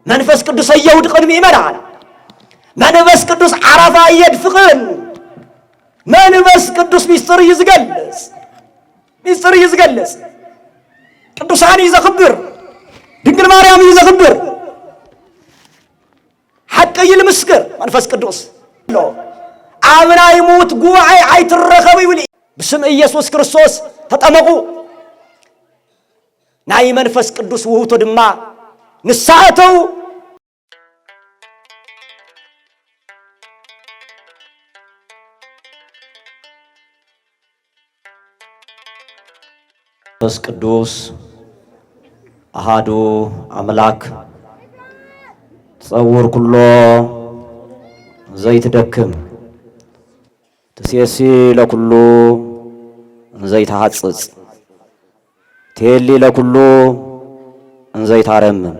منفس قدوس يود قدمي منعنا منفس قدوس عرفا يدفقن منفس قدوس ميستر يزقلس قدوسان يزخبر دنجل مريم يزخبر حتى يلمسكر منفس قدوس آمنا يموت قوعي عيت الرخوي ولي بسم يسوع كريستوس تطمقوا ناي منفس قدوس وهوتو دما نساتو منفس قدوس أحدو أملاك تصور كله زيت دكم تسيسي لكله زيت حصص تيلي لكله زيت عرمم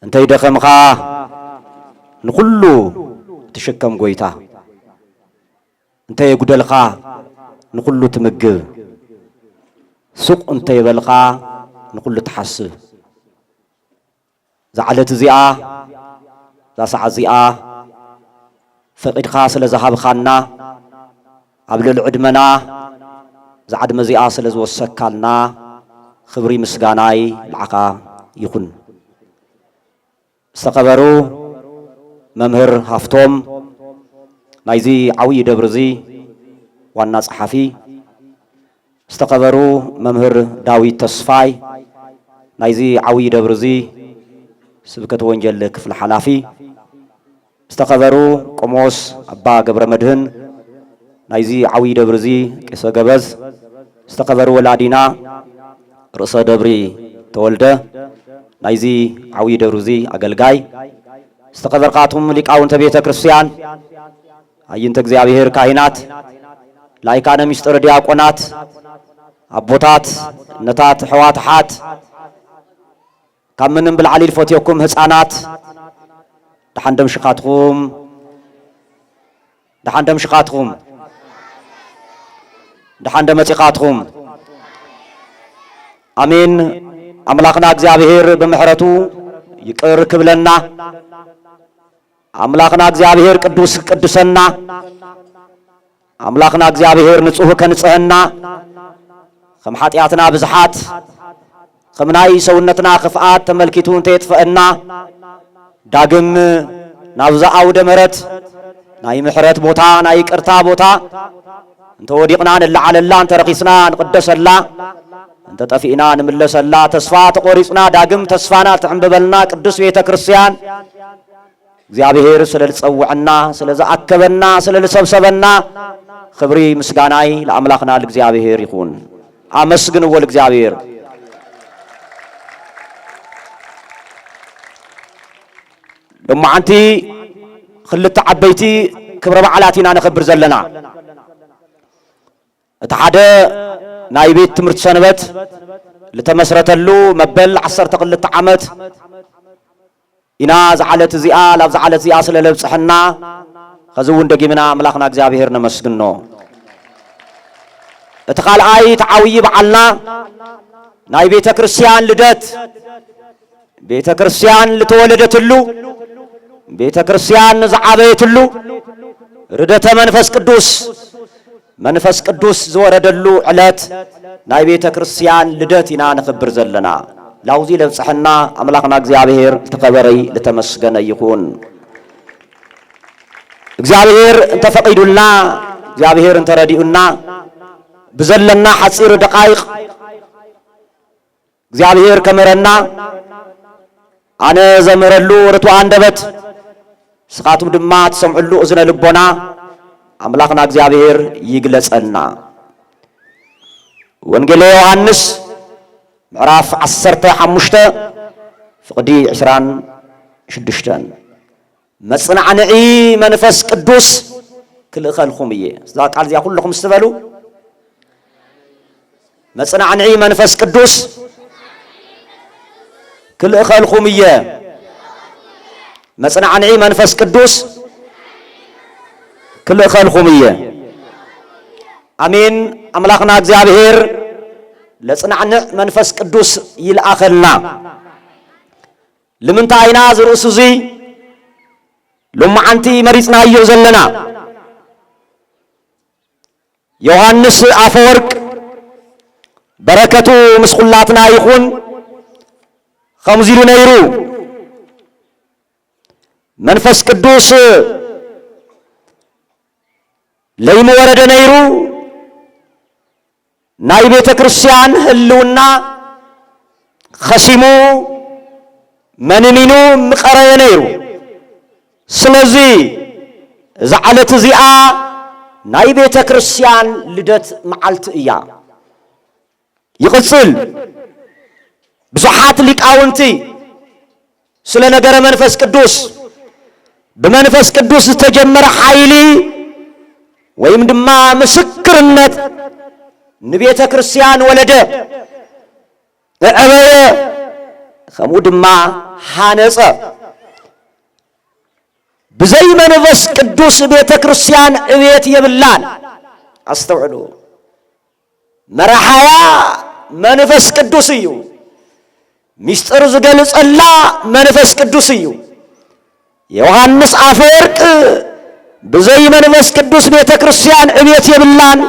انت يدخمخا نكله تشكم قويتا انت يقدلخا نكله تمقب سوق انت يبلخا نكله تحسب زعلت زيا ذا ساعة زيا فقد خاصل ذهب خاننا قبل العدمنا زعد مزيا سلز وسكالنا خبري مسغاناي العقا يكون استقبروا ممهر هفتوم نايزي عوي دبرزي وانا صحفي استقبروا ممهر داوي تصفاي نايزي عوي دبرزي سبكة وانجل كفل حلافي استقبروا قموس أبا قبر مدهن نايزي عوي دبرزي كيسا قبز استقبروا ولادينا رأس دبري تولده نايزي عوي دبرزي أقلقاي استقبر قاتهم لقاون تبيت كريستيان أين تكزيابيهر كاهنات لايكانا مستر دياقونات أبوتات نتات حوات حات كم من بالعلي الفوتيكم هسانات دحندم شقاتهم دحندم متقاتهم امين املاقنا እግዚአብሔር በመሕረቱ ይቅር ክብለና املاقنا እግዚአብሔር ቅዱስ ቅዱሰና املاقنا እግዚአብሔር ንጹህ ከንጽህና ከም ኃጢአትና ብዝሓት ከምናይ ሰውነትና ክፍአት ተመልኪቱን ተይጥፈአና ዳግም ናብዛ አውደ ምሕረት ናይ ምሕረት ቦታ ናይ ቅርታ ቦታ እንተ ወዲቅና ንለዓለላ እንተ ረኺስና ንቅደሰላ እንተ ጠፊእና ንምለሰላ ተስፋ ተቆሪጽና ዳግም ተስፋና ትዕንበበልና ቅዱስ ቤተ ክርስቲያን እግዚአብሔር ስለልጸውዕና ስለዝኣከበና ስለልሰብሰበና ክብሪ ምስጋናይ ለአምላኽና ለእግዚአብሔር ይኹን አመስግንዎ ለእግዚአብሔር لما عنتي خلت عبيتي كبر بعلاتنا نخبر زلنا اتحدى نايبيت تمرت سنبت لتمسرت له مبل عصر تقلت عمت إنا زعلت زيا لا زعلت زيا سل لبسحنا خزون دقيمنا ملاخنا እግዚአብሔር نمسكنه اتقال آي تعوي بعلنا نايبيت كريستيان لدت بيت كريستيان لتولدت له بيت كريستيان زعابيت له ردت منفس قدوس زوردلو علات ناي بيت كريستيان لدتنا نخبر زلنا لاوزي لبصحنا املاقنا እግዚአብሔር تقبري لتمسكن يكون እግዚአብሔር انت فقيدنا እግዚአብሔር انت ردينا بزلنا حصير دقائق እግዚአብሔር كمرنا أنا زمرلو رتو عندبت سقاتم دمات سمعلو أذن لبنا أملاقنا እግዚአብሔር يجلسنا وانجيل يوحنس معراف 15 فقدي 26 مصنعنعي منفس قدوس كل خلقكم إيه ذا قال زي كلكم استبلوا مصنعنعي منفس قدوس كل خلقكم إيه مصنعنعي منفس قدوس كل خلقكم إيه أمين أملاقنا እግዚአብሔር لصنعنع منفس قدوس يلأخلنا لمنتاينا زرؤس زي لما عنتي مريضنا يوزلنا يوحنس أفورك بركته مسخلاتنا يخون خمزيلو نيرو منفس قدوس ليم ورد نيرو ناي بيت كريستيان هلونا خشيمو منمينو مقرأ نيرو سلزي زعلت زيئة ناي بيت كريستيان لدت معلت إياه يقصل بزحات لك أونتي سلنا جرى منفس قدوس بمنفس قدوس تجمر حيلي ويمدما مسكر النت نبيت كريستيان ولده أبيه خمود ما حانص بزي منفس قدوس بيت كريستيان بيت يبلان استوعلوا مرحايا منفس قدوسيو مستر زغلص الله منفس قدوسيو يوحنس أفورك بزي منفس قدوس بيت كريستيان بيت يبلان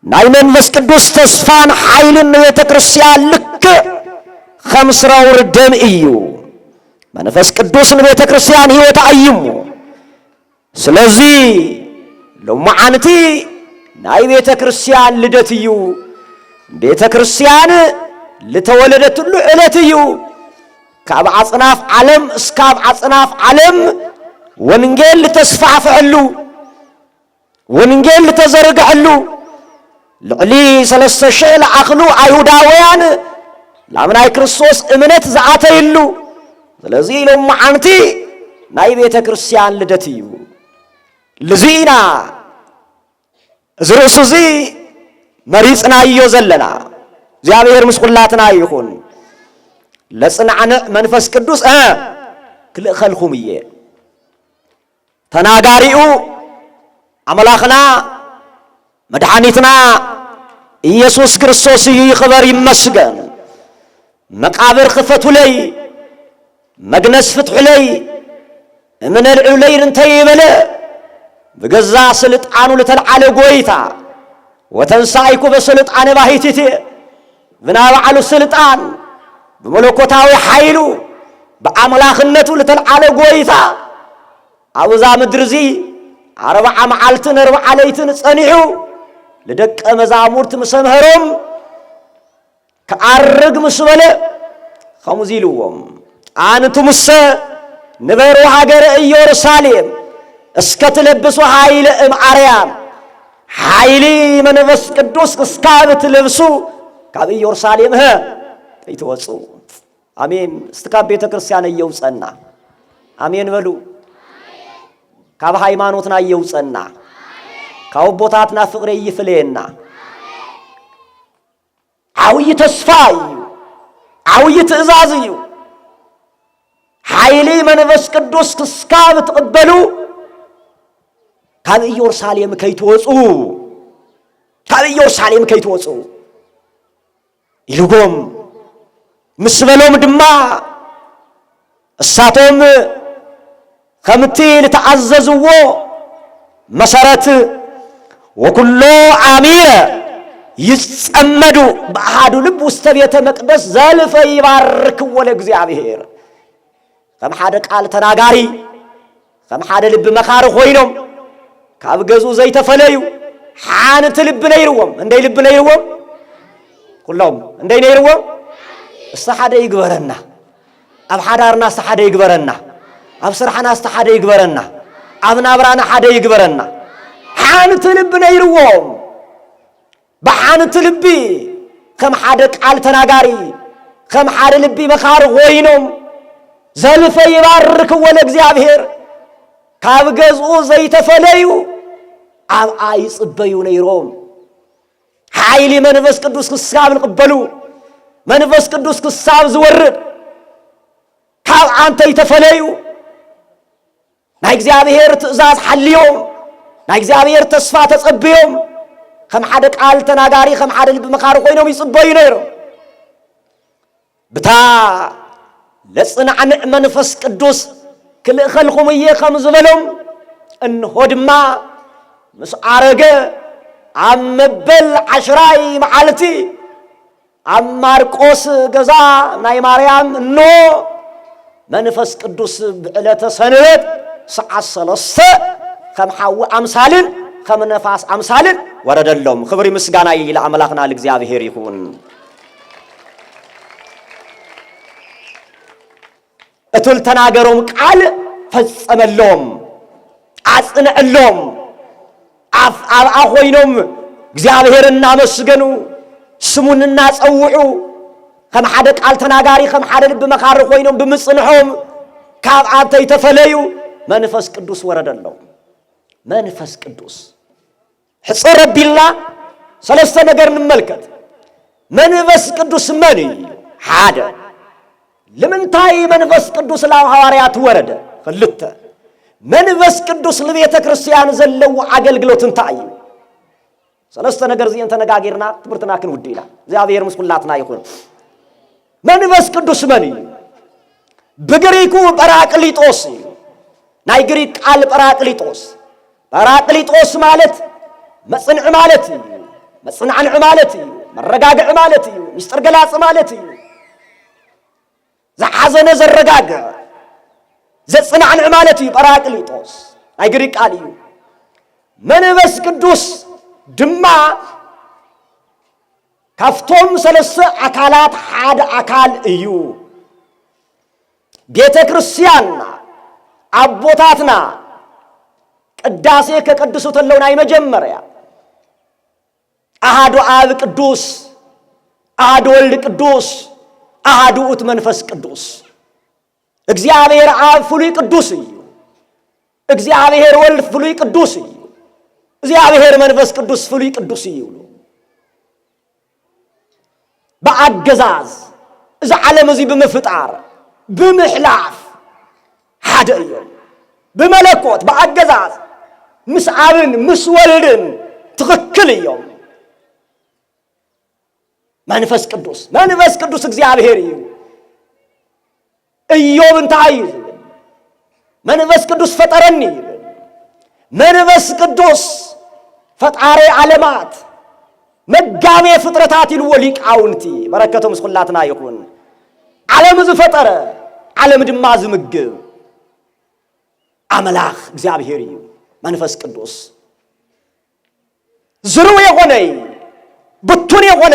ناي منفس قدوس تسفان حيل بيت كريستيان لك خمس راور الدم إيو منفس قدوس بيت كريستيان هي تعيمو سلازي لو معنتي ناي بيت كريستيان لدتيو بيت كريستيان لتولدت له إلتيو كاب عصناف علم اسكاب عصناف علم وننجيل لتسفع فعلو وننجيل لتزرق علو لعلي سلسة شيء لعقلو أيهوداويان لامناي كريستوس امنت زعاتي اللو لذي لو معنتي ناي بيت كريستيان لدتيو لزينا زرسوزي مريضنا يوزلنا زيابير مسخلاتنا يكون لصنعنا منفس قدوس كل خلخوميه تناغاريو املاخنا مدحانيتنا ኢየሱስ ክርስቶስ ይክበር ይመስገን መቃብር ክፈቱ ላይ መግነስ ፍትሑ ላይ እምነልዑ ላይ እንተይ በለ በገዛ ስልጣኑ ለተልዓለ ጎይታ ወተንሳይኩ በስልጣነ ባሕቲት ብናባዓሉ ስልጣን በመለኮታዊ ኃይሉ በአምላክነቱ ለተልዓለ ጎይታ አውዛ ምድርዚ 40 መዓልትን 40 ለይትን ጸኒዑ ለደቀ መዛሙርት መሰመሮም ከአርግ መስበለ خمزيلوهم አንቱምሰ ንበሩ ሀገረ ኢየሩሳሌም እስከትለብሱ ኃይለ እምአርያም ኃይሊ መንፈስ ቅዱስ እስካብት ለብሱ ካብ ኢየሩሳሌም ይተወጹ አሜን እስከ ቤተ ክርስቲያን ይውጸና አሜን በሉ ካብ ሃይማኖትና ይውጸና ካብ ቦታትና ፍቅሬ ይፍለየና አውይ ተስፋይ አውይ ትእዛዝዩ ኃይሊ መንፈስ ቅዱስ እስካብት ተቀበሉ ካብ ኢየሩሳሌም ከይተወጹ ካብ ኢየሩሳሌም ከይተወጹ ይልጎም مسبلهم دما الساتهم خمتي لتعززوا مسارات وكله عامير يتأمدوا بأحد لب واستبيت مقدس زالف يبارك ولا እግዚአብሔር كم حدا قال تناغاري كم حدا لب مخار خوينم كابغزو زي تفليو حانت لب نيروم اندي لب نيروم كلهم اندي نيروم استحدا يغبرنا اب حدارنا استحدا يغبرنا اب سرحنا استحدا يغبرنا اب نابرانا حدا يغبرنا حانت لب نيروم بحانت لبي كم حدا قال تناغاري كم حدا لبي مخار خوينم زلف يبارك ولا እግዚአብሔር ካብገዝኡ ዘይተፈለዩ ኣብ አይጽበዩ ነይሮም ኃይሊ መንፈስ ቅዱስ ክሳብ ልቅበሉ መንፈስ ቅዱስ ክሳብ ዝወርድ ካብ አንተ ይተፈለዩ ናይ እግዚአብሔር ትእዛዝ ሓልዮም ናይ እግዚአብሔር ተስፋ ተጸብዮም ከም ሓደ ቃል ተናጋሪ ከም ሓደ ልብ መኻሪ ኮይኖም ይጽበዩ ነይሮም ብታ ለጽናዕን መንፈስ ቅዱስ ክልኸልኹም ከም ዝበሎም እንሆድማ ምስ አረገ አመበል ዓሽራይ መዓልቲ አማርቆስ ገዛ ናይ ማርያም እኖ መንፈስ ቅዱስ ብዕለተ ሰንበት ሰዓት 3 ከም ሓዊ አምሳልን ከም ነፋስ አምሳልን ወረደሎም። ክብሪ ምስጋና ለአምላክና ለእግዚአብሔር ይሁን። እቱል ተናገሮም ቃል ፈጸመሎም አጽንዕሎም። አብአ ኾይኖም እግዚአብሔርና መስገኑ ስሙንና ጸውዑ ከም ሓደ ቃል ተናጋሪ ከም ሓደ ልብ መካሪ ኾይኖም ብምጽንሖም ካብ አብ ተፈለዩ መንፈስ ቅዱስ ወረደሎም። መንፈስ ቅዱስ ሕጽር ረቢልና ሰለስተ ነገር እንመልከት። መንፈስ ቅዱስ መን እዩ? ሓደ ለምንታይ መንፈስ ቅዱስ ለሐዋርያት ወረደ? ክልተ መንፈስ ቅዱስ ለቤተ ክርስቲያን ዘለው አገልግሎት እንታይ እዩ? ሰለስተ ነገር እዚን ተነጋገርና ትምህርትና ክንውዲና እግዚአብሔር ምስኩላትና ይሁን። መንፈስ ቅዱስ መን እዩ? በግሪኩ ጰራቅሊጦስ እዩ። ናይ ግሪክ ቃል ጰራቅሊጦስ ጰራቅሊጦስ ማለት መጽንዕ ማለት እዩ። መጽናዕንዕ ማለት እዩ። መረጋግዕ ማለት እዩ። ምስጢር ገላጽ ማለት እዩ። ዘሐዘነ ዘረጋግዕ ዘጽናዕንዕ ማለት እዩ። ጰራቅሊጦስ ናይ ግሪክ ቃል እዩ። መንፈስ ቅዱስ ድማ ካፍቶም ሰለስተ አካላት ሓደ አካል እዩ። ቤተ ክርስቲያንና አቦታትና ቅዳሴ ከቅዱሱ ተለው ናይ መጀመሪያ አሃዱ አብ ቅዱስ፣ አሃዱ ወልድ ቅዱስ፣ አሃዱ ውእቱ መንፈስ ቅዱስ። እግዚአብሔር አብ ፍሉይ ቅዱስ እዩ። እግዚአብሔር ወልድ ፍሉይ ቅዱስ እዩ። እግዚአብሔር መንፈስ ቅዱስ ፍሉይ ቅዱስ እዩ። በአገዛዝ እዚ ዓለም እዚ ብምፍጣር ብምሕላፍ ሓደ እዩ። በመለኮት በአገዛዝ ምስ አብን ምስ ወልድን ትክክል እዮም። መንፈስ ቅዱስ እግዚአብሔር እዩ። ኢዮብ እንታይ እዩ? መንፈስ ቅዱስ ፈጠረኒ ይብል። መንፈስ ቅዱስ ፈጣሪ ዓለማት መጋሜ ፍጥረታት ይልዎ ሊቃውንቲ በረከቶም ምስኩላትና ይሁን። ዓለም ዝፈጠረ ዓለም ድማ ዝምግብ አምላክ እግዚአብሔር እዩ። መንፈስ ቅዱስ ዝሩው የሆነ ብቱን የሆነ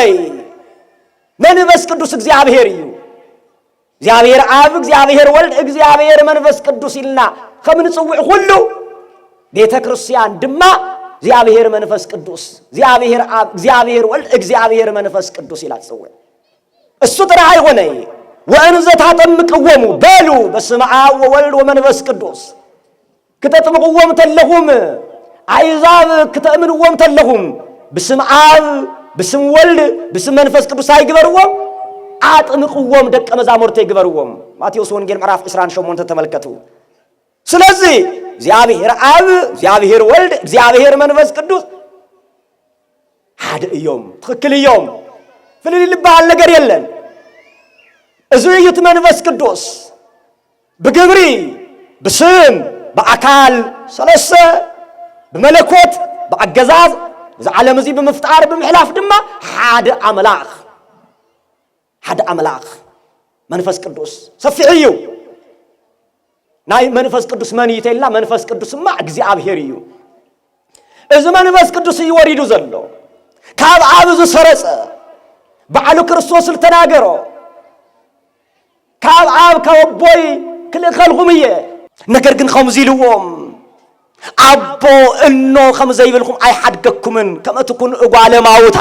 መንፈስ ቅዱስ እግዚአብሔር እዩ። እግዚአብሔር አብ፣ እግዚአብሔር ወልድ፣ እግዚአብሔር መንፈስ ቅዱስ ይልና ከምንጽውዕ ሁሉ ቤተ ክርስቲያን ድማ እግዚአብሔር መንፈስ ቅዱስ፣ እግዚአብሔር አብ፣ እግዚአብሔር ወልድ፣ እግዚአብሔር መንፈስ ቅዱስ ይላል ጽውዕ። እሱ ጥራ ይሆነ ወእንዘ ታጠምቅዎሙ በሉ በስመ አብ ወወልድ ወመንፈስ ቅዱስ። ክትጥምቅዎም ተለኹም አሕዛብ ክትእምንዎም ተለኹም በስመ አብ በስመ ወልድ በስመ መንፈስ ቅዱስ አይግበርዎም አጥምቅዎም ደቀ መዛሙርት ይግበርዎም። ማቴዎስ ወንጌል ምዕራፍ 28 ተመልከቱ። ስለዚህ እግዚአብሔር አብ፣ እግዚአብሔር ወልድ፣ እግዚአብሔር መንፈስ ቅዱስ ሓደ እዮም፣ ትክክል እዮም። ፍልል ልባል ነገር የለን። እዚ እዩት መንፈስ ቅዱስ በግብሪ በስም በአካል ሰለስተ በመለኮት በአገዛዝ እዚ ዓለም እዚ ብምፍጣር ብምሕላፍ ድማ ሓደ አምላክ መንፈስ ቅዱስ ሰፊሕ እዩ። ናይ መንፈስ ቅዱስ መን ይተልና መንፈስ ቅዱስማ እግዚአብሔር እዩ። እዚ መንፈስ ቅዱስ እዩ ወሪዱ ዘሎ ካብ አብ ዝሰረጸ ባዕሉ ክርስቶስ ዝተናገሮ ካብ አብ ከወቦይ ክልኸልኹም እየ። ነገር ግን ከምዚ ኢልዎም አቦ እኖ ከም ዘይብልኩም አይሓድገኩምን ከም እትኩን እጓለ ማውታ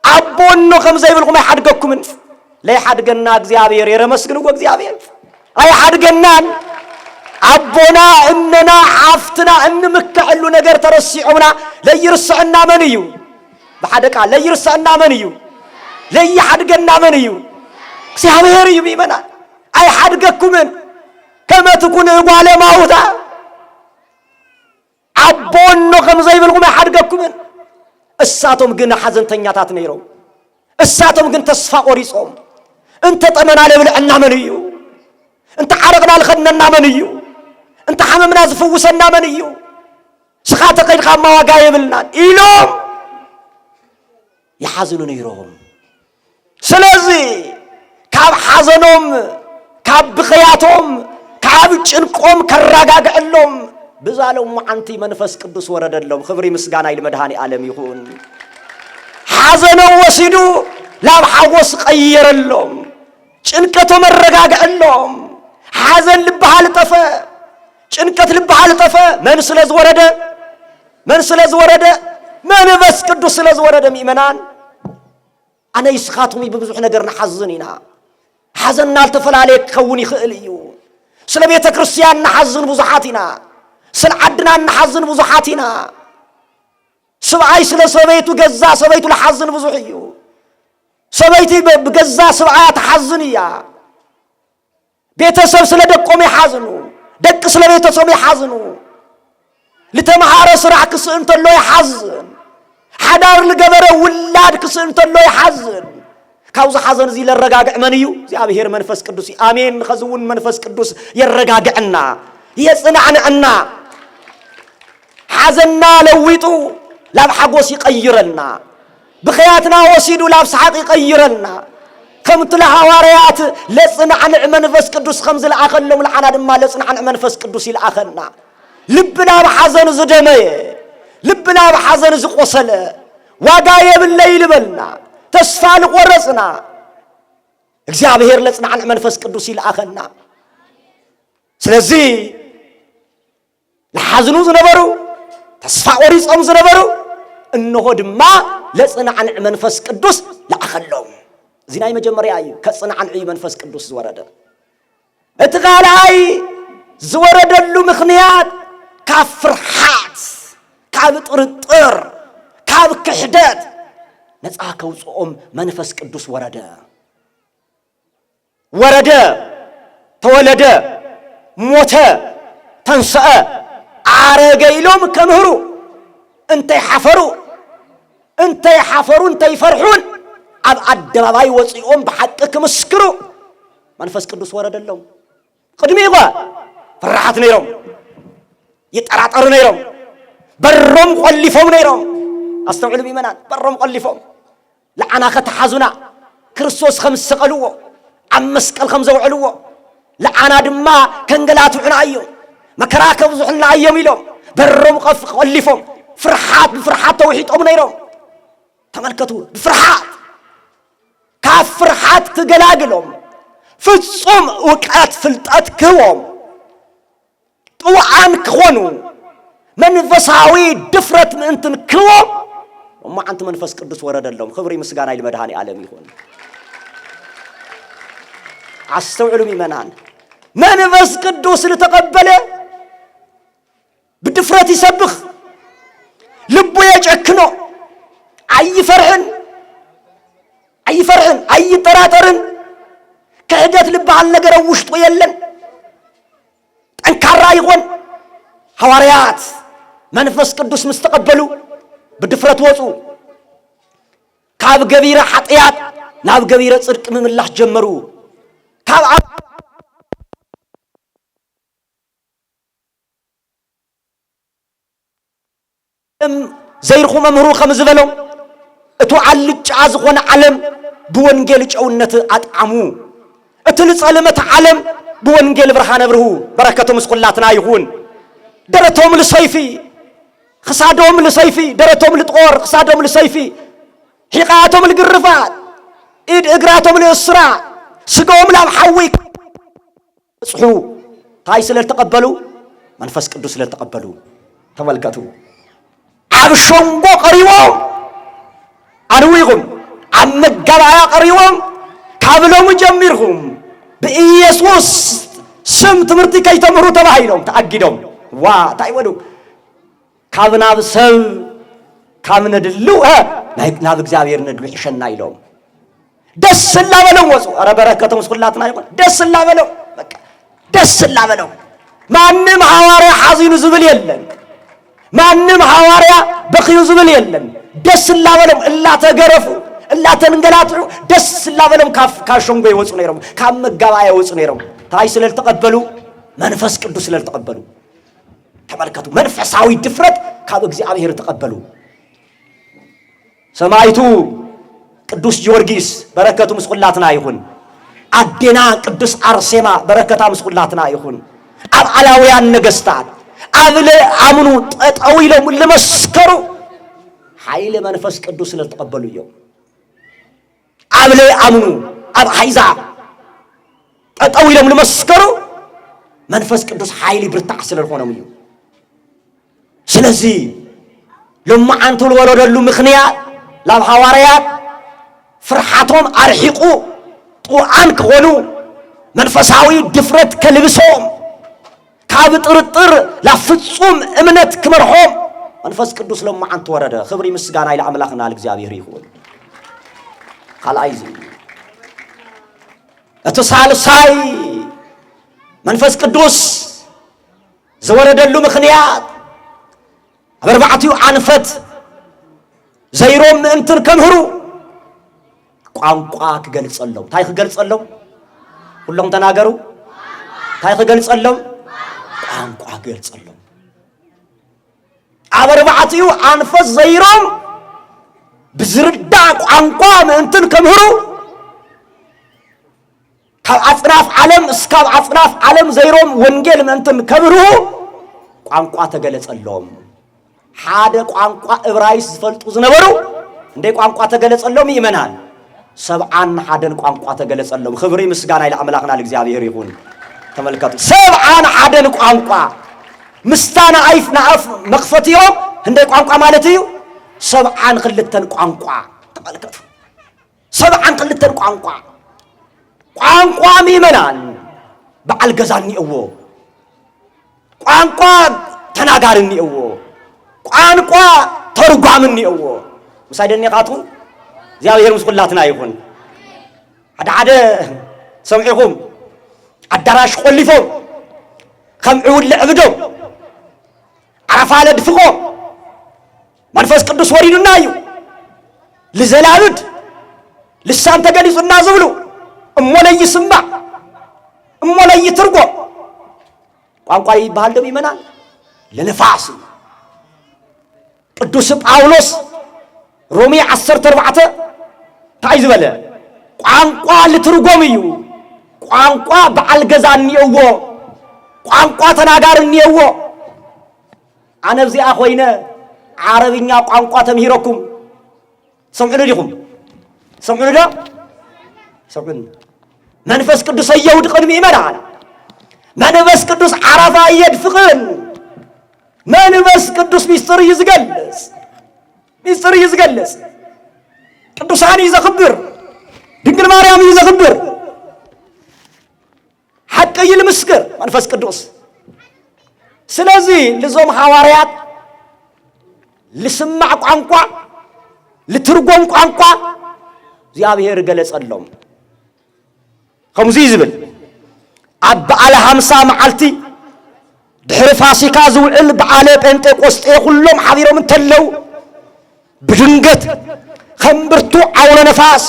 አቦ እኖ ከም ዘይብልኩም አይሓድገኩምን። ለይሓድገና እግዚአብሔር የረመስግንዎ እግዚአብሔር አይሓድገናን። አቦና እነና አፍትና እንምከዕሉ ነገር ተረሲዑና ለይርስዕና መን እዩ? በሓደ ቃል ለይርስዕና መን እዩ? ለይሓድገና መን እዩ? እግዚአብሔር እዩ። ይመና አይሓድገኩምን ከም እትኩን እጓለ ማውታ አቦ እኖ ከም ዘይብልኩም አይሓድገኩምን። እሳቶም ግን ሓዘንተኛታት ነይሮም። እሳቶም ግን ተስፋ ቆሪጾም انت طمنا لبلعنا منيو انت عرقنا لخدنا منيو انت حممنا زفوسنا منيو سخاتك قيد خاما واقايا بلنا إلوم يحزنون يروهم سلازي كاب حزنهم كاب بخياتهم كاب جنقهم كالرقاق اللهم بزالهم وعنتي منفس قدس ورد اللهم خبري مسقانا إلى مدهاني عالم يكون حزنوا وسيدو لا بحوص غير اللهم جنكتهم الرقاق اللهم حزن لبها لطفا جنكت لبها لطفا من سلاز ورد من سلاز ورد منفس قدس سلاز ورد ميمنان أنا يسخاتهم ببزوح نقرنا حزنينا حزننا التفل عليك كوني خئليو سلا بيت كريستيان نحزن بزحاتنا سلا عدنا نحزن بزحاتنا سبعي سلا سبيتو جزا سبيتو لحزن بزحيو سبيتي بجزا سبعات حزنيا بيت سب سلا دقوم يحزنو دق سلا بيت سب يحزنو لتمهار سرع كسنت الله يحزن حدار لجبر ولاد كسنت الله يحزن كاوز حزن زي للرجاجع منيو زي أبيهر منفس قدوسي آمين خزون منفس قدوس يرجاجعنا يصنعنا عنا حزننا لويتو لا بحقوس يغيرنا بخياتنا وسيدو لا بسحق يغيرنا كم تلها واريات لصنعنا منفس قدوس خمس الآخر لهم العناد ما لصنعنا منفس قدوس الآخرنا لبنا بحزن زدمي لبنا بحزن زقوسل وقاية بالليل بلنا تسفال ورسنا እግዚአብሔር ለጽናን መንፈስ ቅዱስ ይልአኸና ስለዚህ ለሐዝኑ ዝነበሩ ተስፋ ወሪጾም ዝነበሩ እነሆ ድማ ለጽናን መንፈስ ቅዱስ ለአኸሎም እዚህ ናይ መጀመሪያ እዩ ከጽናን መንፈስ ቅዱስ ዝወረደ እትጋላይ ዝወረደሉ ምክንያት ካብ ፍርሃት ካብ ጥርጥር ካብ ክሕደት ነፃ ከውጽኦም መንፈስ ቅዱስ ወረደ ወረደ ተወለደ ሞተ ተንሰአ አረገ ኢሎም ከምህሩ እንተ ይሓፈሩ እንተ ይፈርሑን ኣብ አደባባይ ወጽኦም በሐቅ ክምስክሩ መንፈስ ቅዱስ ወረደሎም ቅድሚዋ ፍርሃት ነይሮም ይጠራጠሩ ነይሮም በሮም ቆሊፎም ነይሮም أستوعب بيمنا برهم قلفهم لعنا ختحزنا كريستوس خمس سقلوه عم مسكال خمسة وعلوه لعنا دما كنجلات عنايو مكراك وزحنا أيام يلوم برهم قلفهم فرحات بفرحات توحيد أمنا يروم تملكتوا بفرحات كاف فرحات تجلاجلهم في الصوم وقعت في التأكوم طوعان كونو من فصاوي دفرت من أنتن كلهم وما أنت منفس قدس ورد اللهم خبري مسجانا إلى مدهاني عالمي هون عستوعلوا ميمنان منفس قدس اللي تقبله بدفرت يسبخ لبو يجعكنو أي فرحن أي طراترن كعدات لبها النجر وشط ويلن أنكر رايغون حواريات منفس قدس مستقبلوا بدفرت وصو كاب قبيرة حطيات ناب قبيرة صدق من الله جمرو كاب زيرخو ممهرو خمز بلو اتو علج عازقون علم بوانجيل جاونت أطعمو اتلص علمت علم بوانجيل برهان برهو بركتهم مسقلاتنا يهون درتهم للصيفي خصادهم للصيفي درتهم للطور خصادهم للصيفي حقاتهم للقرفات إيد إقراتهم للإسراء سقوهم للحويك صحو هاي سلال تقبلوا منفس قدس سلال تقبلوا تملكتوا عبشونبو قريوهم أنويهم عم الجبعة قريوهم كابلهم جميرهم بإيسوس سم تمرتي كي تمروا تبعيلهم تعقدهم تايودو كابنا بسو كابنا دلوها ناب እግዚአብሔር ነድሉ ይሸና ይለው ደስ ላበለው ወጹ አረ በረከቱም ስኩላትና ይቆል ደስ ላበለው በቃ ደስ ላበለው ማንንም ሐዋርያ ሐዚኑ ዝብል የለን ማንንም ሐዋርያ በኺዩ ዝብል የለን ደስ ላበለው እላ ተገረፉ إلا تنقلاتو دس لا بلم كاشونغو يوصو نيرم كام مغابا يوصو نيرم تاي سلال تقبلوا منفس قدوس سلال تقبلوا تملكتوا منفساوي دفرت كاب እግዚአብሔር تقبلوا سمايتو قدوس جورجيس بركته مسقلاتنا يكون አዴና ቅዱስ አርሴማ በረከታ መስቁላትና ይሁን አብዓላውያን ነገስታት አብለ አምኑ ጠጣው ይለው ለመስከሩ ኃይለ መንፈስ ቅዱስ ለተቀበሉ ይው አብለ አምኑ አብ ኃይዛ ጠጣው ይለው ለመስከሩ መንፈስ ቅዱስ ኃይል ብርታዕ ስለሆነም ይው ስለዚህ ለማዓንቱ ወረደሉ ምክንያት ላብ ሐዋርያት ፍርሃቶም አርሂቁ ቁርአን ከሆኑ መንፈሳዊ ድፍረት ከልብሶም ካብ ጥርጥር ለፍጹም እምነት ከመርሆም መንፈስ ቅዱስ ለማዓንቱ ወረደ ክብሪ ምስጋና ኢላ አምላክና ለእግዚአብሔር ይሁን ካልአይዚ እተሳልሳይ መንፈስ ቅዱስ ዘወረደሉ ምክንያት አበርባዕቲው አንፈት ዘይሮም እንትን ከምህሩ ቋንቋ ከገልጸለው ታይ ከገልጸለው ሁሉም ተናገሩ ታይ ከገልጸለው ቋንቋ ከገልጸለው አበርባዕቲው አንፈት ዘይሮም ብዝርዳ ቋንቋ እንትን ከምህሩ ካብ አጽናፍ ዓለም እስከ አጽናፍ ዓለም ዘይሮም ወንጌል እንትን ከምህሩ ቋንቋ ተገለጸለውም ሓደ ቋንቋ ዕብራይስ ዝፈልጡ ዝነበሩ እንደ ቋንቋ ተገለጸለውም ይመናል ሰብዓን ሓደን ቋንቋ ተገለጸለውም ክብሪ ምስጋና ኢላ አምላክና ለእግዚአብሔር ይሁን ተመልከቱ ሰብዓን ሓደን ቋንቋ ምስታና አይፍ ናአፍ መክፈትዮም እንደ ቋንቋ ማለት እዩ ሰብዓን ክልተን ቋንቋ ተመልከቱ ሰብዓን ክልተን ቋንቋ ቋንቋ ይመናል በዓል ገዛኒእዎ ቋንቋ ተናጋሪኒእዎ ቋንቋ ተርጓምኒእዎ ምሳይደኒቃቱ እግዚአብሔር ምስቁላትና ይሁን ሓደ ሰምዒኹም አዳራሽ ቆሊፎም ከምዑል ለዕብዶም ዓረፋለ ድፍቆም መንፈስ ቅዱስ ወሪዱና እዩ ለዘላብድ ልሳን ተገሊጹና ዝብሉ እሞለይ ስማዕ እሞለይ ትርጎም ቋንቋ ይባሃል ደም ይመናል ለነፋስ ቅዱስ ጳውሎስ ሮሜ 14 ታይዝ በለ ቋንቋ ለትርጎም እዩ ቋንቋ በዓል ገዛኒእዎ ቋንቋ ተናጋሪኒእዎ አነ በዚያ ኮይነ ዓረብኛ ቋንቋ ተምሂረኩም ሰምዑ ዲኹም ሰምዑ ዳ ሰምዑ መንፈስ ቅዱስ የውድ ቅድሚ ይመናል መንፈስ ቅዱስ ዓረፋ የድፍቅን መንፈስ ቅዱስ ሚስጥር ይዝገልጽ ሚስጥር ይዝገልጽ ቅዱሳን ይዘክብር ድንግል ማርያም ይዘክብር ሐቅ ይልምስክር መንፈስ ቅዱስ ስለዚህ ለዞም ሐዋርያት ለስማዕ ቋንቋ ለትርጎም ቋንቋ እግዚአብሔር ገለጸሎም ከምዚ ይዝብል ኣብ በዓለ 50 መዓልቲ ድሕሪ ፋሲካ ዝውዕል በዓለ ጴንጤቆስጤ ኩሎም ሓቢሮም እንተለው ብድንገት ከምብርቱ አውሎ ነፋስ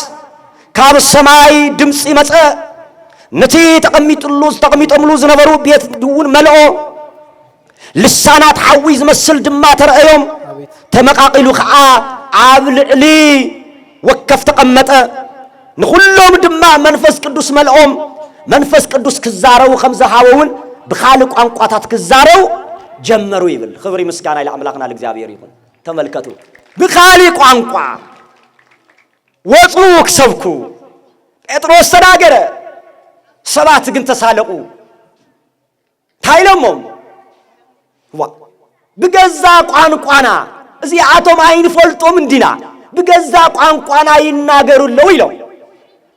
ካብ ሰማይ ድምፂ መፀ ነቲ ተቀሚጦምሉ ዝነበሩ ቤት ድውን መልኦ ልሳናት ሓዊ ዝመስል ድማ ተረአዮም ተመቃቂሉ ከዓ ኣብ ልዕሊ ወከፍ ተቀመጠ ንኩሎም ድማ መንፈስ ቅዱስ መልኦም መንፈስ ቅዱስ ክዛረው ከምዝሃበውን ብኻል ቋንቋታት ክዛረው ጀመሩ ይብል ክብሪ ምስጋና ኢላ አምላክና ለእግዚአብሔር ይሁን ተመልከቱ ብኻል ቋንቋ ወፁ ክሰብኩ ጴጥሮስ ተናገረ ሰባት ግን ተሳለቁ ታይለሞም ብገዛ ቋንቋና እዚ አቶም አይንፈልጦም እንዲና ብገዛ ቋንቋና ይናገሩለው ይለው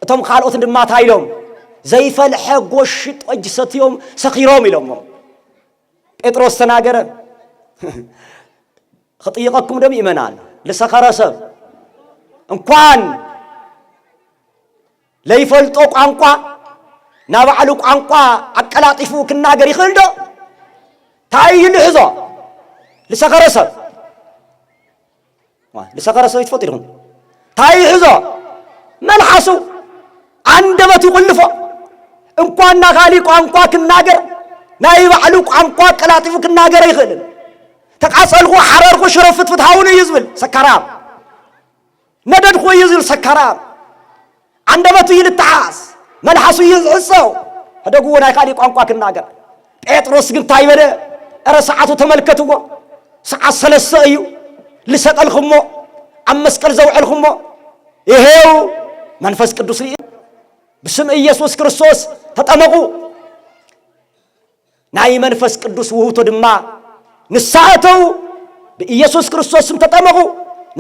እቶም ካልኦት ድማ ታይሎም ዘይፈልሐ ጎሽ ጠጅ ሰትዮም ሰኺሮም ኢሎም ጴጥሮስ ተናገረ خطيقكم دم إيمانان لسخر سب እንኳን ለይፈልጦ ቋንቋ ናባዕሉ ቋንቋ አቀላጥፉ ክናገር ይኽልዶ ታይል ሕዞ ለሰኸረሰብ ይትፈጥሩን تايحزو ملحسو عندبت يقلفو እንኳን ናጋሊ ቋንቋ ክናገር ናይ ባዕሉ ቋንቋ ቀላጢፉ ክናገር ይኽእል ተቃጸልኩ ሓረርኩ ሽረፍትፍት ሃውን ይዝብል ሰካራም ነደድኩ ይዝብል ሰካራም አንደበቱ ይልጣስ መልሐሱ ይዝዕሰው هدغو ናይ ካሊ ቋንቋ ክናገር ጴጥሮስ ግን ታይበለ እረ ሰዓቱ ተመልከትዎ ሰዓት 3 እዩ ልሰቀልኩሞ ኣብ መስቀል ዘውዕልኩሞ ይሄው መንፈስ ቅዱስ بسم ኢየሱስ ክርስቶስ ተጠመቁ ናይ መንፈስ ቅዱስ ውህቶ ድማ ንሳተው በኢየሱስ ክርስቶስ ስም ተጠመቁ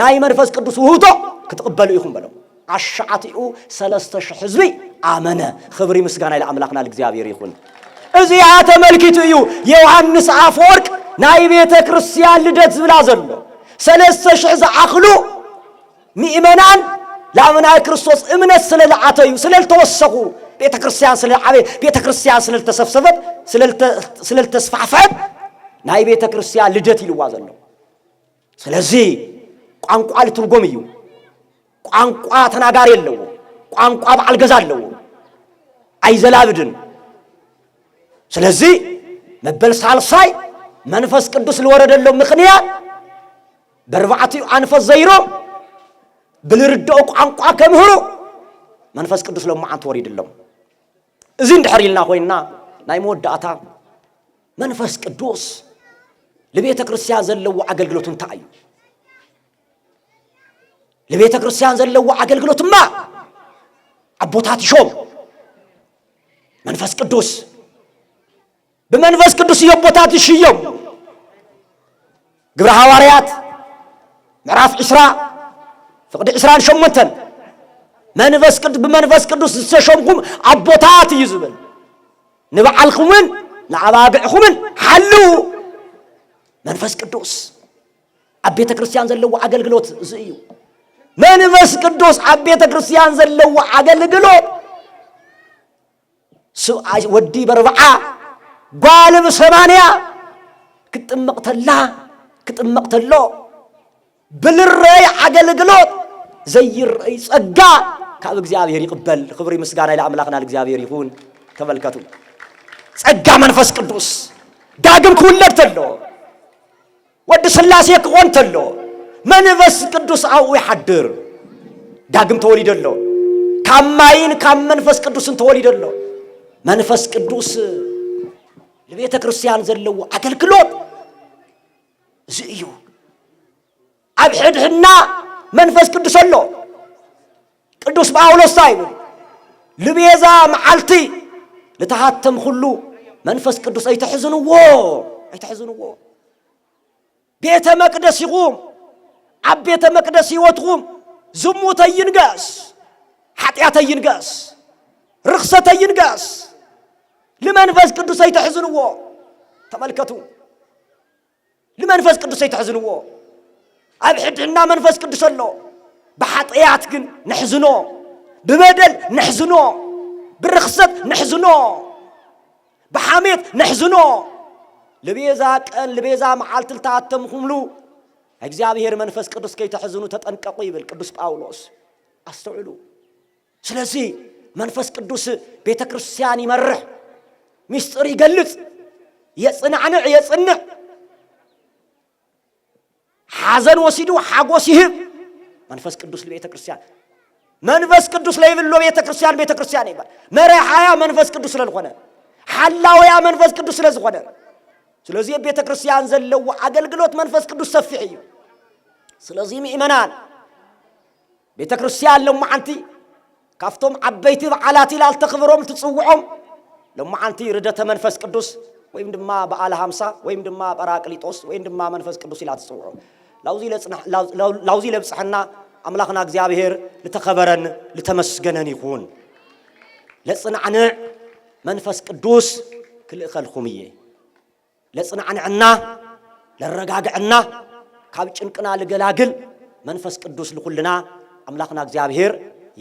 ናይ መንፈስ ቅዱስ ውህቶ ክትቀበሉ ይኹም በለው አሻዓቲኡ 3000 ህዝቢ አመነ ክብሪ ምስጋና ለአምላክና ለእግዚአብሔር ይሁን እዚያ ተመልክቱ እዩ ዮሐንስ አፈወርቅ ናይ ቤተ ክርስቲያን ልደት ዝብላ ዘሎ 3000 ዝአኽሉ ምእመናን لامنا كريستوس امنت سلالعاتيو سلالتوسقو بيت كريستيان سلالعابي بيت كريستيان سلالتسفسفت سلالتسفعفت ناي بيت كريستيان لدت يلوا زلو سلازي ቋንቋ ልትርጎም እዩ ቋንቋ ተናጋሪ የለው ቋንቋ በዓል ገዛ አለው አይዘላብድን ስለዚህ መበል ሳልሳይ መንፈስ ቅዱስ ለወረደለው ምክንያት በርባዕቱ አንፈስ ዘይሮ ብልርዳው ቋንቋ ከምህሩ መንፈስ ቅዱስ ለማዓንት ወሪድለው እዚ እንድሕሪልና ኮይና ናይ መወዳእታ መንፈስ ቅዱስ ለቤተ ክርስቲያን ዘለው አገልግሎቱን ታዩ ለቤተ ክርስቲያን ዘለው አገልግሎትማ አቦታት ይሾም መንፈስ ቅዱስ በመንፈስ ቅዱስ የቦታት ይሽየም ግብረ ሐዋርያት ምዕራፍ 10 ፍቅድ 20 ሸሞንተን መንፈስ ቅዱስ በመንፈስ ቅዱስ ተሾምኩም አቦታት ይዝብል ንበዓልኩምን ለአባግዕኩምን ሐሉ መንፈስ ቅዱስ አቤተ ክርስቲያን ዘለው አገልግሎት ዝዩ መንፈስ ቅዱስ አቤተ ክርስቲያን ዘለው አገልግሎት ወዲ በርባዓ ጓልብ 80 ክትመቅተሎ ብልረይ አገልግሎት ዘይርይ ጸጋ ካብ እግዚአብሔር ይقبل ክብሪ ምስጋና ለአምላክና ለእግዚአብሔር ይሁን ተመልከቱ ጸጋ መንፈስ ቅዱስ ዳግም ኩለት ተሎ ወድ ስላሴ ከሆን ተሎ መንፈስ ቅዱስ አው ይሐድር ዳግም ተወሊደሎ ካማይን ካም መንፈስ ቅዱስን ተወሊደሎ መንፈስ ቅዱስ ለቤተ ክርስቲያን ዘለው አገልግሎት ዝዩ አብሕድህና መንፈስ ቅዱስ አሎ ቅዱስ ጳውሎስ ሳይብል ለቤዛ መዓልቲ ለተሃተም ሁሉ መንፈስ ቅዱስ አይተሕዝንዎ ቤተ መቅደስ ይቁም አቤተ መቅደስ ይወጥቁም ዝሙት ይንገስ ኃጢአት ይንገስ ርክሰት ይንገስ ለመንፈስ ቅዱስ አይተሕዝንዎ ተመልከቱ ለመንፈስ ቅዱስ አይተሕዝንዎ አብሕድና መንፈስ ቅዱስ አሎ በኃጢአት ግን ነሕዝኖ በበደል ነሕዝኖ በርክሰት ነሕዝኖ በሐሜት ነሕዝኖ ለቤዛ ቀን ለቤዛ መዓልት ልታተም ሁሉ እግዚአብሔር መንፈስ ቅዱስ ከይተሕዝኑ ተጠንቀቁ ይብል ቅዱስ ጳውሎስ አስተውሉ ስለዚህ መንፈስ ቅዱስ ቤተ ክርስቲያን ይመርህ ምስጢር ይገልጽ የጽንዕ ሐዘን ወሲዱ ሐጎስ ይህብ መንፈስ ቅዱስ ለቤተ ክርስቲያን መንፈስ ቅዱስ ለይብሎ ቤተ ክርስቲያን ይባል መረሃያ መንፈስ ቅዱስ ስለሆነ ሐላውያ መንፈስ ቅዱስ ስለሆነ ስለዚህ ቤተ ክርስቲያን ዘለው አገልግሎት መንፈስ ቅዱስ ሰፊዕ እዩ ስለዚህ ምእመናን ቤተ ክርስቲያን ለማዓንቲ ካፍቶም ዓበይቲ በዓላት ኢላል ተኽብሮም ትጽውዖም ለማዓንቲ ርደተ መንፈስ ቅዱስ ወይም ድማ በዓለ 50 ወይም ድማ ጰራቅሊጦስ ወይም ድማ መንፈስ ቅዱስ ኢላ ትጽውዖም ላውዚ ለብጽሕና አምላክና እግዚአብሔር ለተከበረን ለተመስገነን ይሁን ለጽናዕንዕ መንፈስ ቅዱስ ክልእኸልኩምዬ ለጽናዕንዕና ለረጋግዕና ካብ ጭንቅና ለገላግል መንፈስ ቅዱስ ለኩልና አምላክና እግዚአብሔር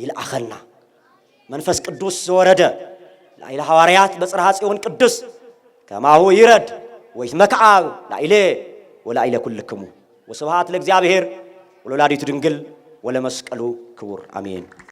ይልአኸልና መንፈስ ቅዱስ ዘወረደ ላይለ ሐዋርያት በጽርሐ ጽዮን ቅዱስ ከማሁ ይረድ ወይትመክዓብ ላይለ ወላይለ ኩልክሙ ወስብሐት ለእግዚአብሔር ወለወላዲቱ ድንግል ወለመስቀሉ ክቡር አሜን።